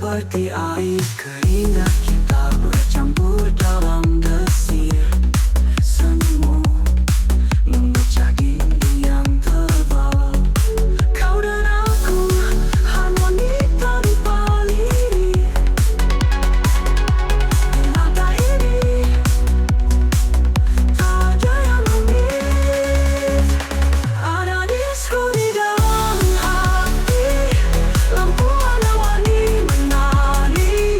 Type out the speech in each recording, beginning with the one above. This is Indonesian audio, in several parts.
seperti air keringat kita bercampur dalam desir senyummu memecah dinding yang tebal. Kau dan aku harmoni tanpa liri. Di mata ini tak ada yang rumit. Ada disko di dalam hati, lampu warna-warni menari.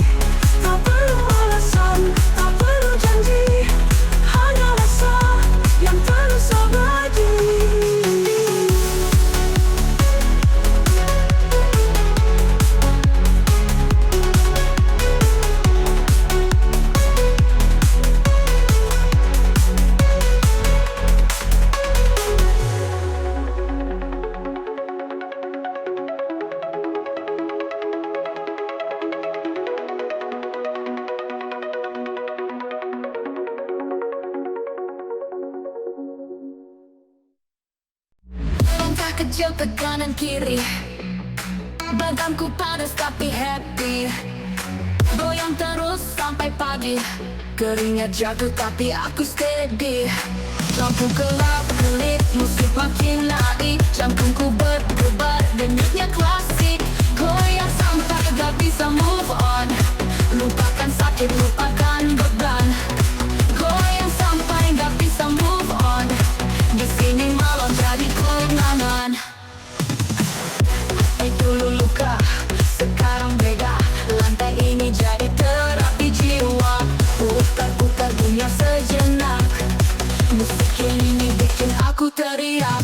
Tak perlu alasan, tak perlu janji, hanya rasa yang terus abadi. Langkah kecil ke kanan kiri, badanku panas tapi happy. Goyang terus sampai pagi, keringat jatuh tapi aku steady. Lampu gelap kelip, musik makin naik, jantungku berdebar, denyutnya klasik. Goyang sampai gak bisa move on, lupakan sakit, lupakan beban. Goyang sampai gak bisa move on, di sini malam jadi kenangan. Dulu luka, sekarang beda, lantai ini jadi terapi jiwa. Putar-putar dunia sejenak, musik ini bikin aku teriak.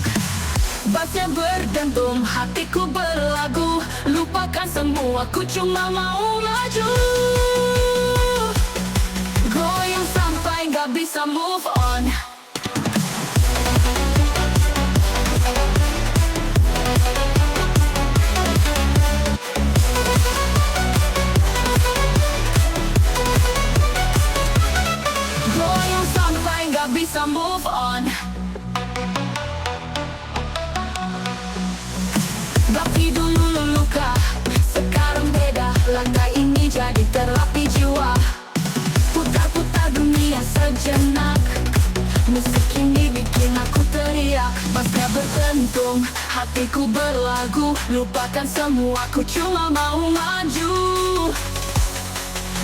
Bassnya berdentum, hatiku berlagu, lupakan semua, ku cuma mau maju. Goyang sampai gak bisa move on. Goyang sampai gak bisa move on. Tapi dulu luka, sekarang beda, lantai ini jadi terapi jiwa. Putar-putar dunia sejenak, musik ini bikin aku teriak. Bassnya berdentum, hatiku berlagu, lupakan semua, ku cuma mau maju.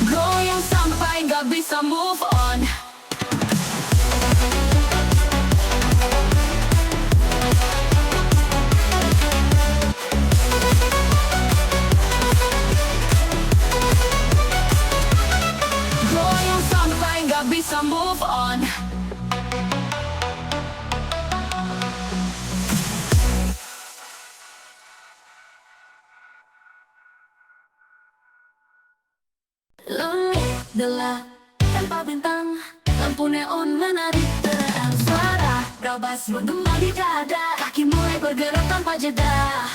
Goyang sampai gak bisa move on. Goyang sampai gak bisa move on. Langit gelap tanpa bintang, lampu neon menari terang. Suara gabas menggema di dada, kaki mulai bergerak tanpa jeda.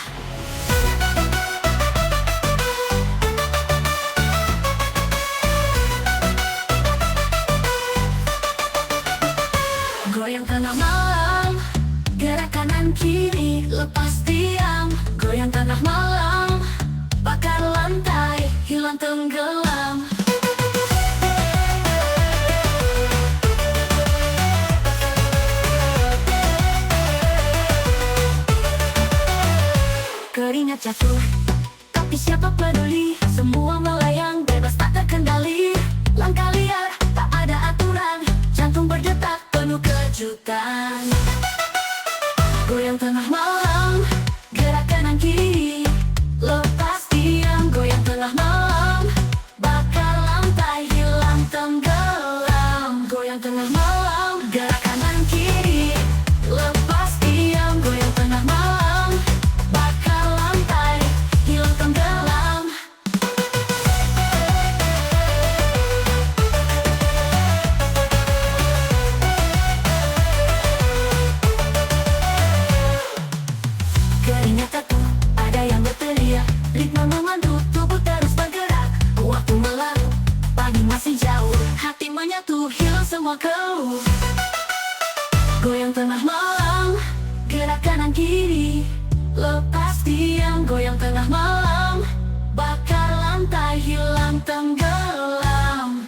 Goyang tengah malam, gerak kanan kiri, lepas diam. Goyang tengah malam, bakar lantai, hilang tenggelam. Keringat jatuh, tapi siapa peduli, semua melayang bebas tak terkendali. Langkah liar, tak ada aturan, jantung berdetak penuh kejutan. Goyang tengah malam, gerak kanan kiri, lepas diam. Goyang tengah malam, bakar lantai, hilang tenggelam. Goyang tengah malam, gerak kanan kiri, lepas diam. Goyang tengah malam, bakar lantai, hilang tenggelam. Keringat jatuh, ada yang berteriak, ritme memandu, tubuh terus bergerak. Waktu berlalu, pagi masih jauh, hati menyatu, hilang semua keluh. Goyang tengah malam, gerak kanan kiri, lepas diam. Goyang tengah malam, bakar lantai, tenggelam.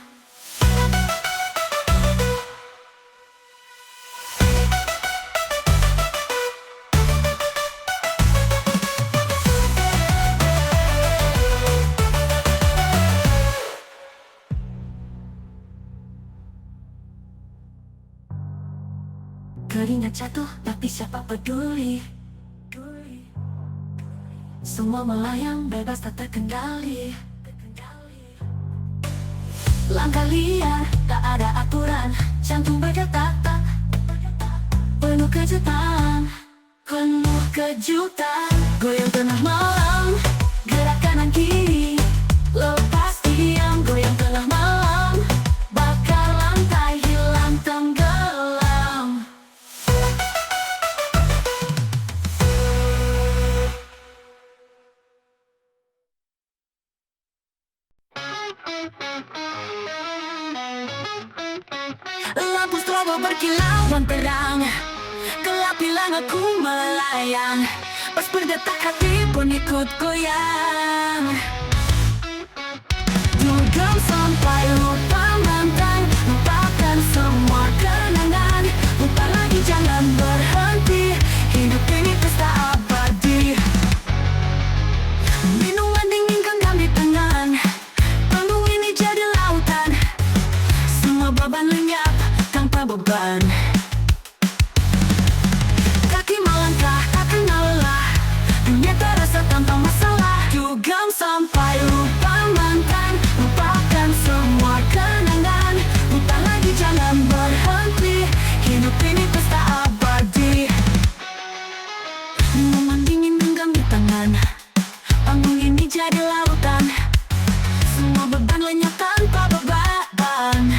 Keringat jatuh tapi siapa peduli. Semua melayang bebas tak terkendali. Langkah liar, tak ada aturan. Jantung berdetak, penuh kejutan. Penuh kejutan. Goyang tengah malam, gerak kanan kiri. Lepas diam, goyang tengah malam. Bakar lantai, hilang tenggelam. Lampu strobo berkilauan terang, gelap hilang aku melayang. Pas berdetak hati pun ikut goyang. Dugem sampai lupa mantan, lupakan semua kenangan. Lupa lagi jangan berhenti, hidup ini pesta abadi. Minuman dingin genggam di tangan, panggung ini jadi lautan. Semua beban lenyap tanpa beban. Kaki melangkah tak kenal lelah, dunia terasa tanpa masalah. Dugem sampai lupa mantan, lupakan semua kenangan. Lupa lagi jangan berhenti, hidup ini pesta abadi. Minuman dingin genggam di tangan, panggung ini jadi lautan. Semua beban lenyap tanpa beban.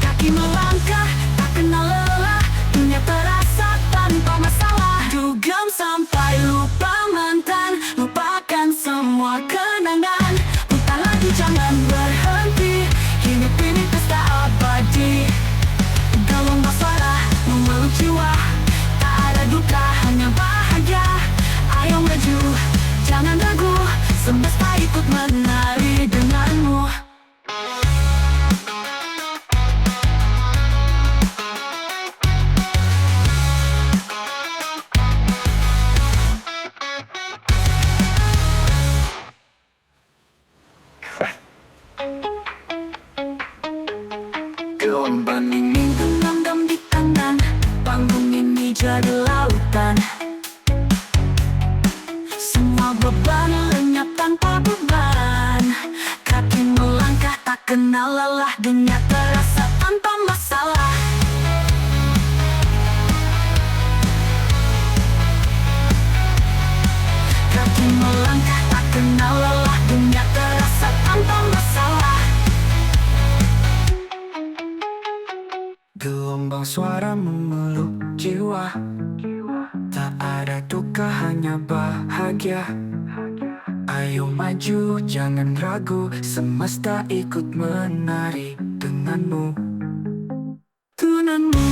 Kaki melangkah tak kenal lelah, dunia terasa tanpa masalah. Dugem sampai lupa mantan, lupakan semua kenangan. Lupa lagi jangan berhenti, hidup ini pesta abadi. Gelombang suara memeluk jiwa, tak ada duka hanya bahagia. Ayo maju, jangan ragu, semesta ikut menari denganmu. Gelombang ini genggam di tangan, panggung ini jadi lautan. Semua beban lenyap tanpa beban. Kaki melangkah tak kenal lelah, dunia terasa tanpa masalah. Kaki melangkah tak kenal lelah, dunia terasa tanpa masalah. Gelombang suara memeluk jiwa, tak ada duka hanya bahagia. Ayo maju jangan ragu, semesta ikut menari denganmu. Denganmu.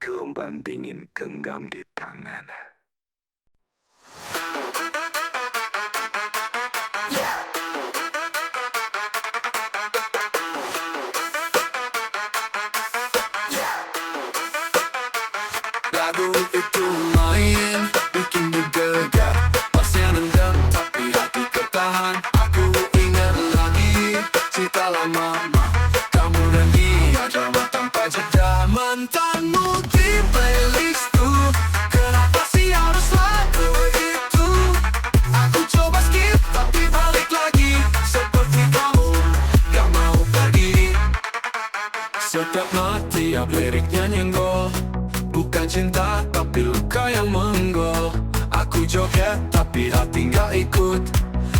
Gelombang dingin genggam di tangan. Lagu itu main, bikin bergegar. Masih nendang tapi hati ketahan. Aku ingat lagi cerita lama, kamu dan dia drama tanpa jeda. Mantanmu di playlistku, kenapa sih harus lagu itu? Aku coba skip tapi balik lagi, seperti kamu gak mau pergi. Setiap not, tiap liriknya nyenggol. Bukan cinta tapi luka yang menggol. Aku joget tapi hati gak ikut.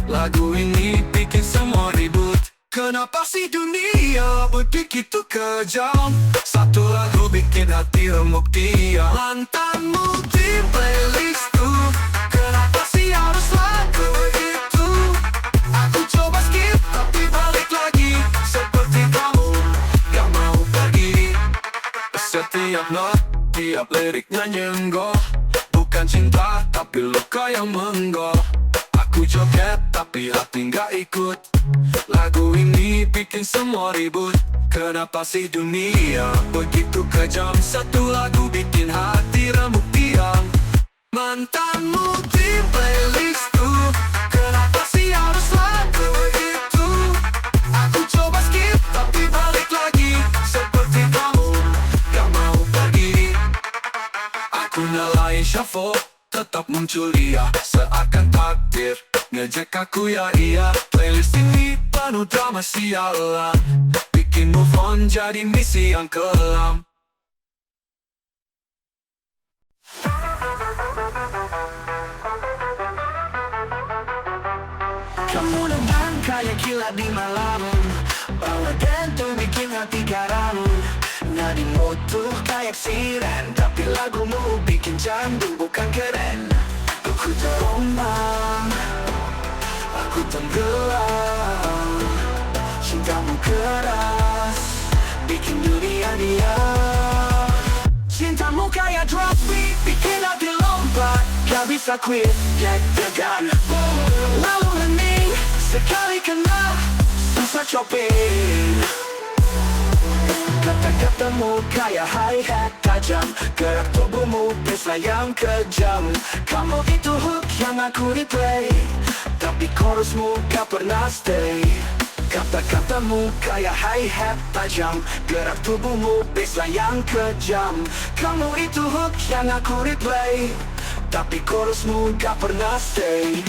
Lagu ini bikin semua ribut. Kenapa sih dunia begitu kejam? Satu lagu bikin hati remuk diam. Mantanmu di playlistku, kenapa sih harus lagu itu? Aku coba skip tapi balik lagi. Seperti kamu gak mau pergi. Setiap not, tiap liriknya nyenggol. Bukan cinta tapi luka yang menggol. Aku joget tapi hati gak ikut. Lagu ini bikin semua ribut. Kenapa sih dunia begitu kejam? Satu lagu bikin hati remuk diam. Mantanmu di playlistku, kenapa sih harus lagu itu? Aku coba skip tapi balik lagi. Seperti kamu gak mau pergi. Aku nyalain shuffle, tetap muncul dia. Seakan takdir ngejek aku ya iya. Playlist ini penuh drama sialan, bikin move on jadi misi yang kelam. Kamu nendang kayak kilat di malam, bawa dentu bikin hati garam. Nadimu tuh kayak siren, tapi lagumu bikin candu bukan keren. Aku terombang, aku tenggelam. Cintamu keras, bikin dunia diam. Cintamu kayak drop beat, bikin hati lompat. Gak bisa quit, deg-degan. Lalu hening, sekali kena, susah coping. Kata-katamu kayak hi-hat tajam, gerak tubuhmu bisa yang kejam. Kamu itu hook yang aku replay, tapi chorusmu gak pernah stay. Kata-katamu kayak hi-hat tajam, gerak tubuhmu bisa yang kejam. Kamu itu hook yang aku replay, tapi chorusmu gak pernah stay.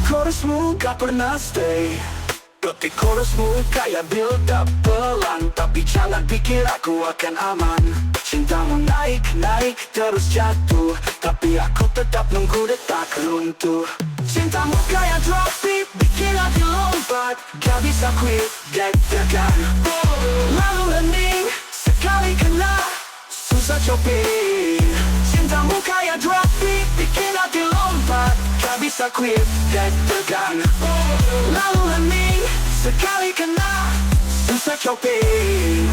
Chorusmu gak pernah stay. Ketik chorusmu kayak build up pelan, tapi jangan pikir aku akan aman. Cintamu naik, naik terus jatuh, tapi aku tetap nunggu detak runtuh. Cintamu kayak drop beat, bikin hati lompat. Gak bisa quit, deg-degan. Lalu hening, sekali kena, susah coping. Cintamu kayak drop beat, bikin hati lompat. Gak bisa quit, deg-degan. Lalu hening, sekali kena, susah coping.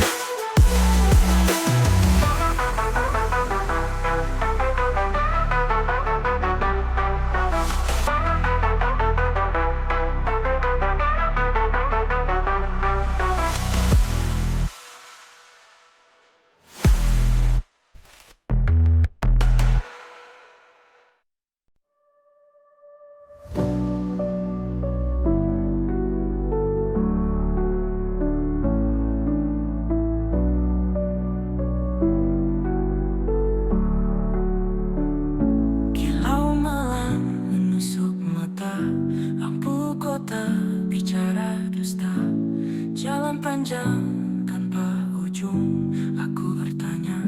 Panjang tanpa ujung, aku bertanya,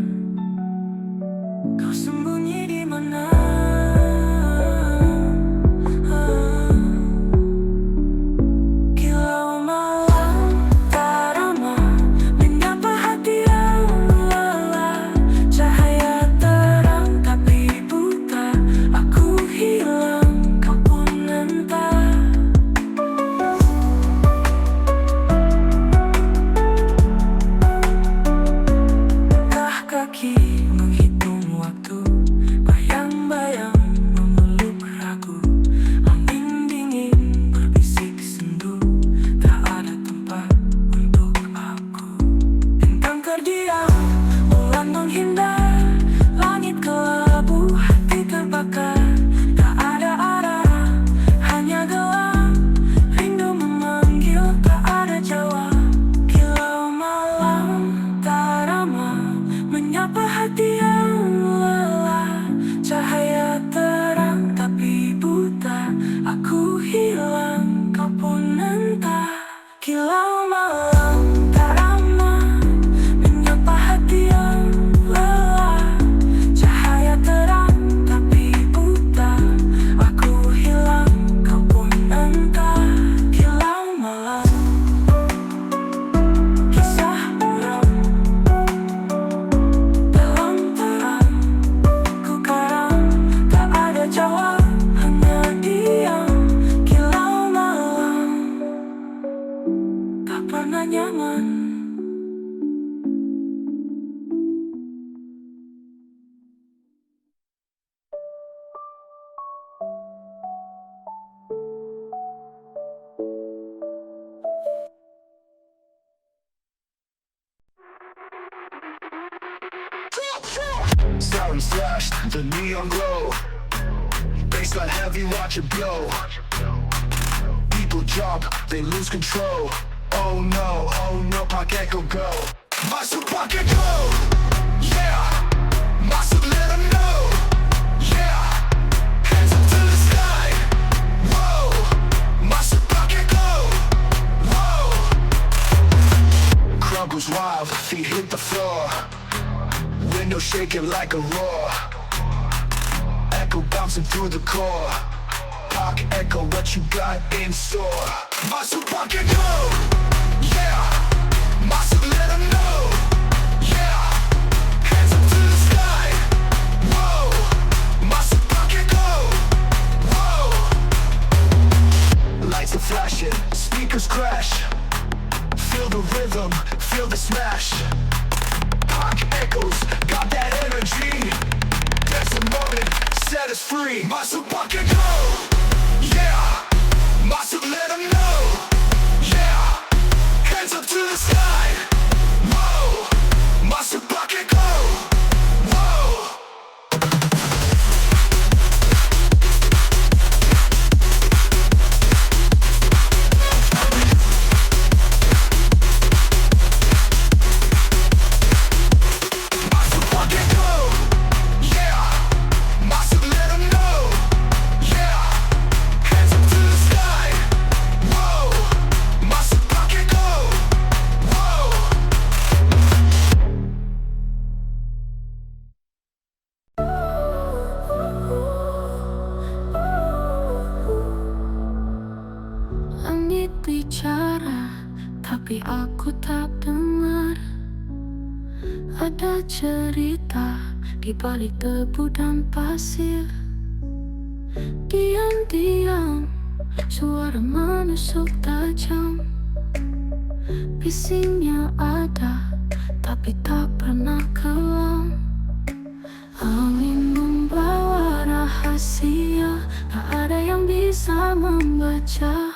kau sembunyi di mana? Kilau malam tak ramah, menyapa hati yang lelah. Cahaya terang tapi buta, aku hilang, kau pun entah. Kaki menghitung waktu, the neon glow. Baseline heavy, watch it blow. People jump, they lose control. Oh no, Park Echo go. Muscle Park Echo, yeah. Muscle let 'em know, yeah. Hands up to the sky, whoa. Muscle Park Echo, whoa. Crowd goes wild, feet hit the floor. Window shaking like a roar. Echo bouncing through the core. Park Echo, what you got in store? Muscle Park Echo, yeah. Muscle let 'em know, yeah. Hands up to the sky, whoa. Muscle Park Echo, whoa. Lights are flashing, speakers crash. Feel the rhythm, feel the smash. Park Echoes, got that energy. There's a moment, set us free. Muscle Park Echo, yeah. Muscle let 'em know, yeah. Hands up to the sky, whoa. Muscle Park Echo, whoa. Muscle Park Echo, yeah. Muscle let 'em know, yeah. Hands up to the sky, whoa. Muscle Park Echo, whoa. Langit bicara, tapi aku tak dengar. Ada cerita di balik debu dan pasir. Diam-diam, suara menusuk tajam. Bisingnya ada, tapi tak pernah kelam. Angin membawa rahasia, tak ada yang bisa membaca.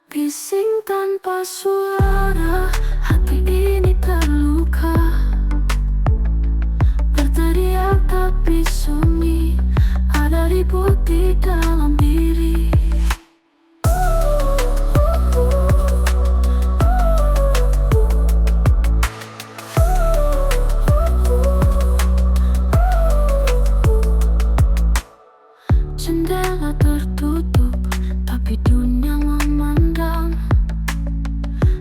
Bising tanpa suara, hati ini terluka. Berteriak tapi sunyi, ada ribut di dalam diri. Jendela tertutup, tapi dunia memandang.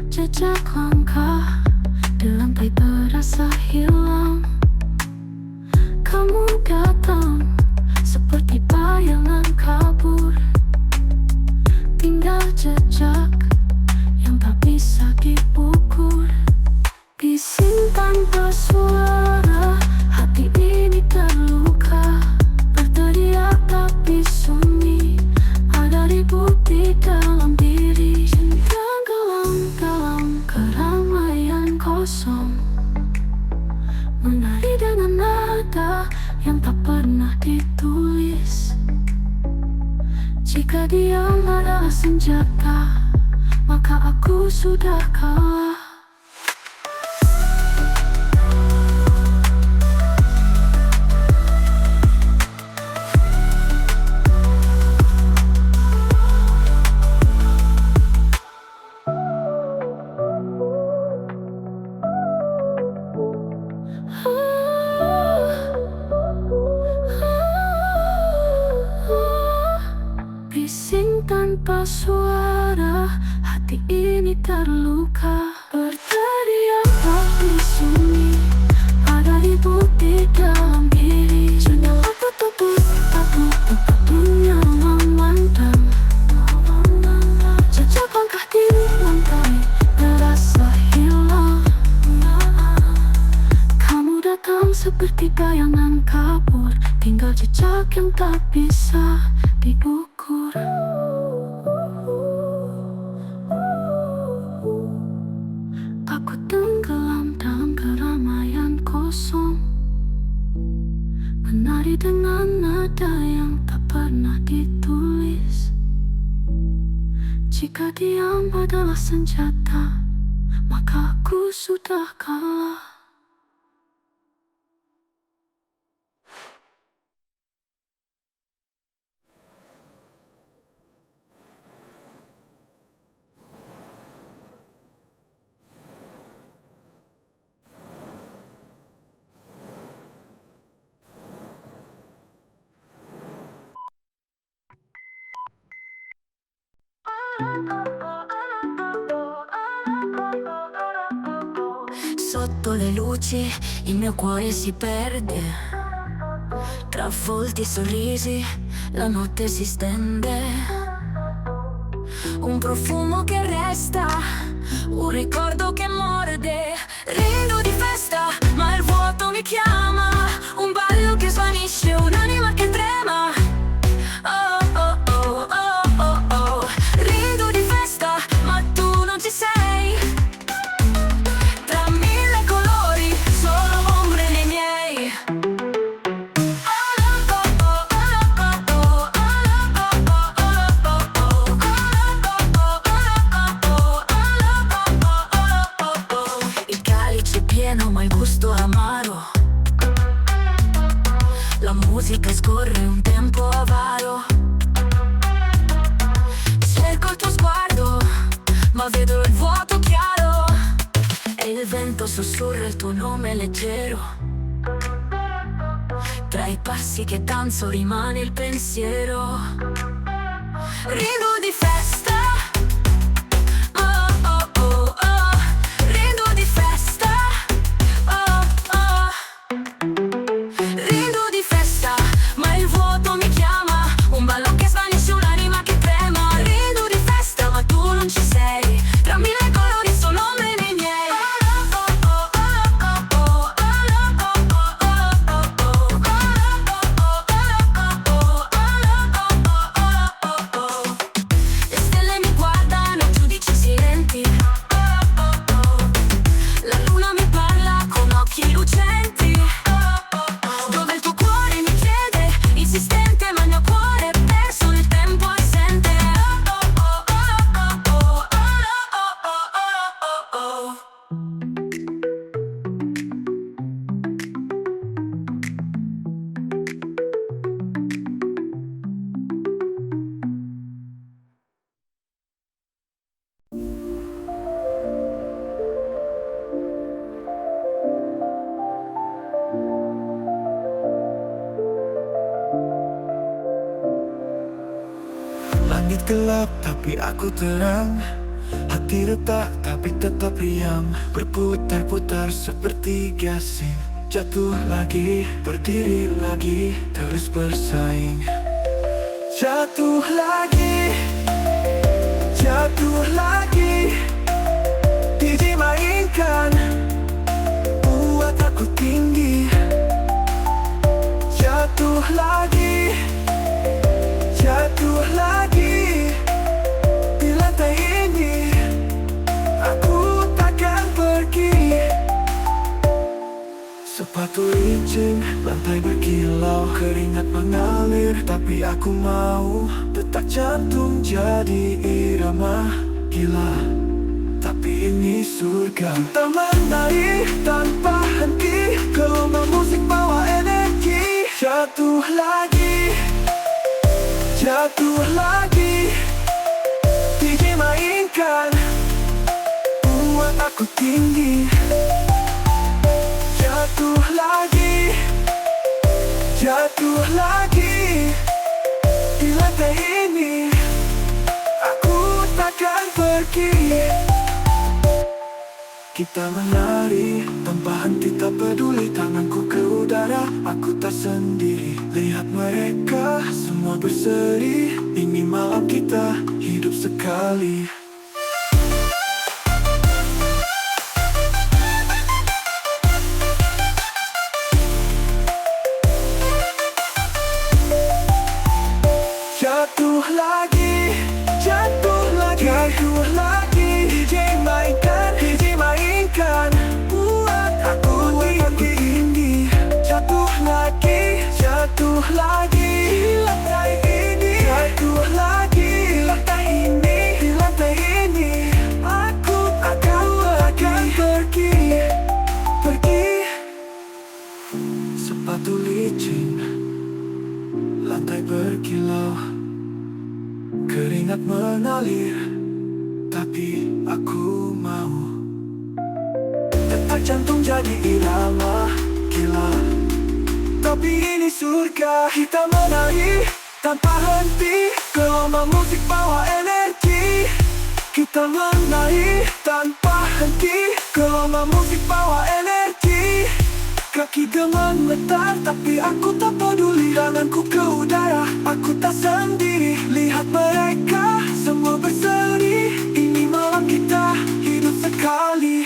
Jejak langkah di lantai terasa hilang. Kamu datang seperti bayangan kabur, tinggal jejak yang tak bisa diukur. Bising tanpa suara, hati ini terluka. Berteriak tapi sunyi, ada ribut di dalam diri. Cinta dalam keramaian kosong, menari dengan nada yang tak pernah ditulis. Jika diam adalah senjata, maka aku sudah kalah. Bising tanpa suara, hati ini terluka. Berteriak tapi sunyi, ada ribut di dalam diri. Jendela tertutup, dunia memandang. Jejak langkah di lantai terasa hilang. Kamu datang seperti bayangan kabur, tinggal jejak yang tak bisa diukur. Aku tenggelam dalam keramaian kosong, menari dengan nada yang tak pernah ditulis. Jika diam adalah senjata, maka aku sudah kalah. Sotto le luci il mio cuore si perde, tra volti e sorrisi la notte si stende. Un profumo che resta, un ricordo che morde. Rido di festa, ma il vuoto mi chiama. Un ballo che svanisce, un'anima che trema. Oh oh oh oh oh oh. Rido di festa, ma tu non ci sei. Tra mille colori, solo ombre nei miei. Il calice è pieno ma il gusto è amaro. La musica scorre un tempo avaro. Cerco il tuo sguardo, ma vedo il vuoto chiaro. E il vento sussurra il tuo nome leggero. Tra i passi che danzo rimane il pensiero. Rido di festa. Oh oh oh oh. Rido di festa. Oh oh. Rido di festa, ma il vuoto mi chiama. Un ballo che svanisce, un'anima che trema. Rido di festa, ma tu non ci sei. Tra mille colori sono ombre nei miei. Le stelle mi guardano, giudici silenti. La luna mi parla con occhi lucenti. Dove il tuo cuore mi chiede, insistente, ma il mio cuore è perso nel tempo assente. Langit gelap tapi aku terang. Hati retak tapi tetap riang. Berputar-putar seperti gasing. Jatuh lagi, berdiri lagi, terus bersaing. Jatuh lagi, jatuh lagi. Dimainkan, buat aku tinggi. Jatuh lagi, jatuh lagi. Di lantai ini aku takkan pergi. Sepatu licin, lantai berkilau. Keringat mengalir, tapi aku mau. Detak jantung jadi irama gila. Tapi ini surga. Kita menari tanpa henti. Gelombang musik bawa energi. Jatuh lagi, jatuh lagi. Dimainkan, buat aku tinggi. Jatuh lagi, jatuh lagi. Di lantai ini aku takkan pergi. Kita menari tanpa henti, tak peduli tanganku ke udara. Aku tak sendiri, lihat mereka semua berseri. Ini malam kita hidup sekali. Jatuh lagi, jatuh lagi, jatuh lagi. DJ mainkan, buat aku tinggi. Jatuh lagi, jatuh lagi. Di lantai ini, jatuh lagi. Di lantai ini, di lantai ini. Aku akan pergi, pergi. Sepatu licin, lantai berkilau. Keringat mengalir, tapi aku mau. Detak jantung jadi irama gila. Tapi ini surga. Kita menari tanpa henti. Gelombang musik bawa energi. Kita menaik tanpa henti, gelombang musik bawa energi. Kaki gemetar tapi aku tak peduli, tanganku ke udara, aku tak sendiri. Lihat mereka semua berseri, ini malam kita hidup sekali.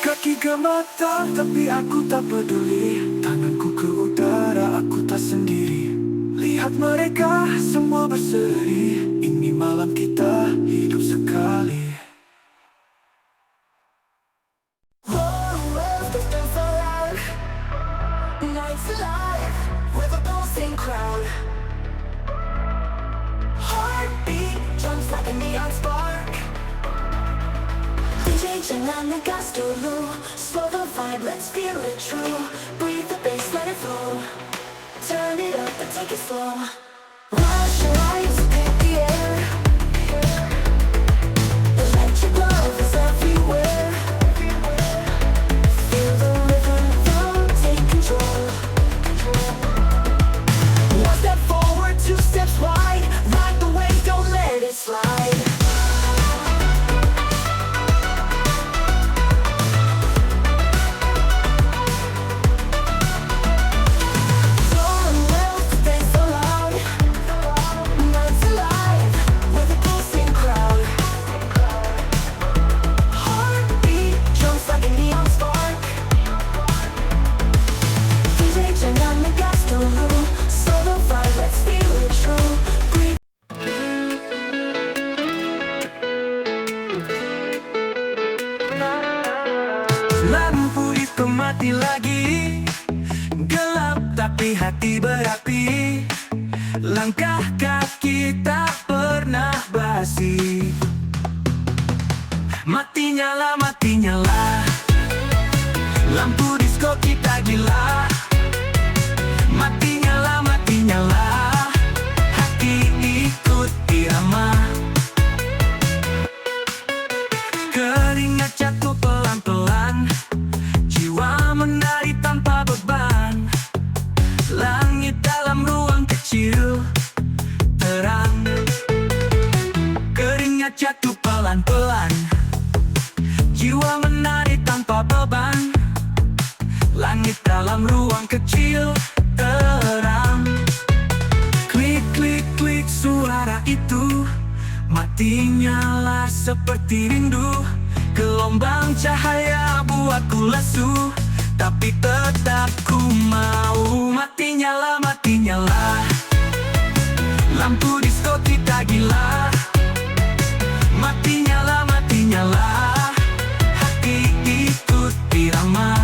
Kaki gemetar tapi aku tak peduli, tanganku ke udara, aku tak sendiri. Lihat mereka semua berseri, ini malam kita hidup sekali. Night's alive with a pulsing crowd. Heartbeat jumps like a neon spark. DJ jangan ngegas dulu, slow the vibe, let's feel it true. Breathe the bass, let it flow. Turn it up and take it slow. Rush your eyes, pick the air. Electric love is everywhere. Feel the rhythm, take control. One step forward, two steps wide. Ride the wave, don't let it slide. Lampu itu mati lagi, gelap tapi hati berapi. Langkah kaki tak pernah basi. Mati nyala, lampu disco kita gila. Mati nyala, hati ikut irama. Keringat jatuh pelan-pelan, jiwa menari tanpa beban. Langit dalam ruang kecil terang. Keringat jatuh pelan-pelan, jiwa menari tanpa beban. Langit dalam ruang kecil terang. Klik, klik, klik suara itu mati nyala seperti rindu. Gelombang cahaya buatku lesu, tapi tetap ku mau. Mati nyala, lampu disco kita gila. Mati nyala, hati ikut irama.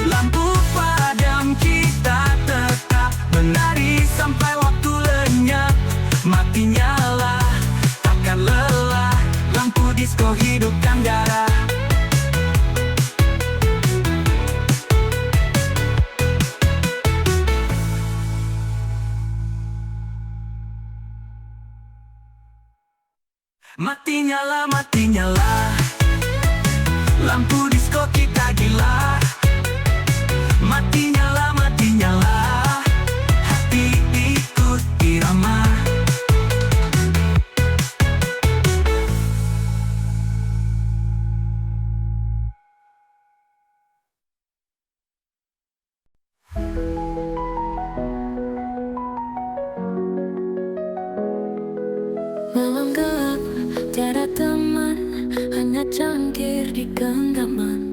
Lampu padam kita tetap menari sampai waktu lenyap. Mati nyala, takkan lelah, lampu disco hidupkan darah. Mati nyala, lampu disco kita gila. Mati nyala, hati ikut irama. Malam gelap, tiada teman, hanya cangkir di genggaman.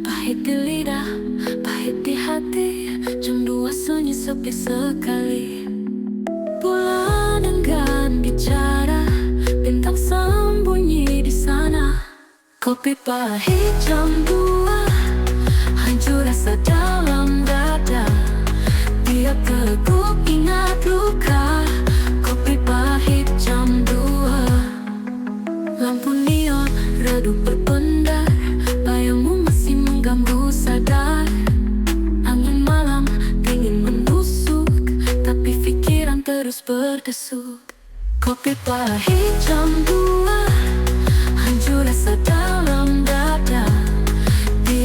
Pahit di lidah, pahit di hati, jam 2 sunyi sepi sekali. Bulan enggan bicara, bintang sembunyi di sana. Kopi pahit jam 2, hancur rasa dalam dada. Tiap teguk ingat luka. Kopi pahit jam 2, lampu neon redup berpendar. Bayangmu masih mengganggu sadar. Angin malam dingin menusuk, tapi pikiran terus berdesuk. Kopi pahit jam 2, hancur rasa dalam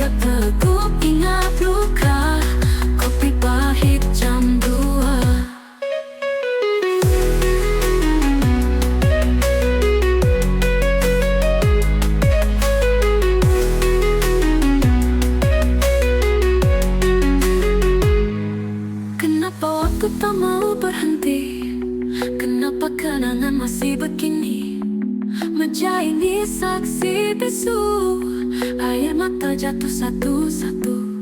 Tiap teguk ingat luka, kopi pahit jam 2. Kenapa waktu tak mau berhenti? Kenapa kenangan masih begini? Meja ini saksi bisu, air mata jatuh satu-satu.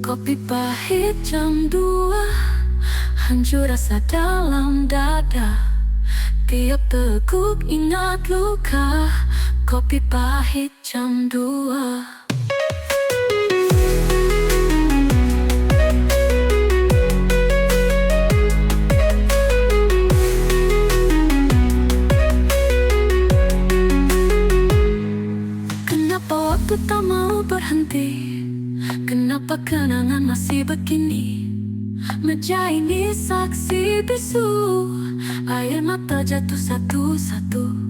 Kopi pahit jam 2, hancur rasa dalam dada. Tiap teguk ingat luka, kopi pahit jam 2. Kenapa waktu tak mau berhenti? Kenapa kenangan masih begini? Meja ini saksi bisu, air mata jatuh satu-satu.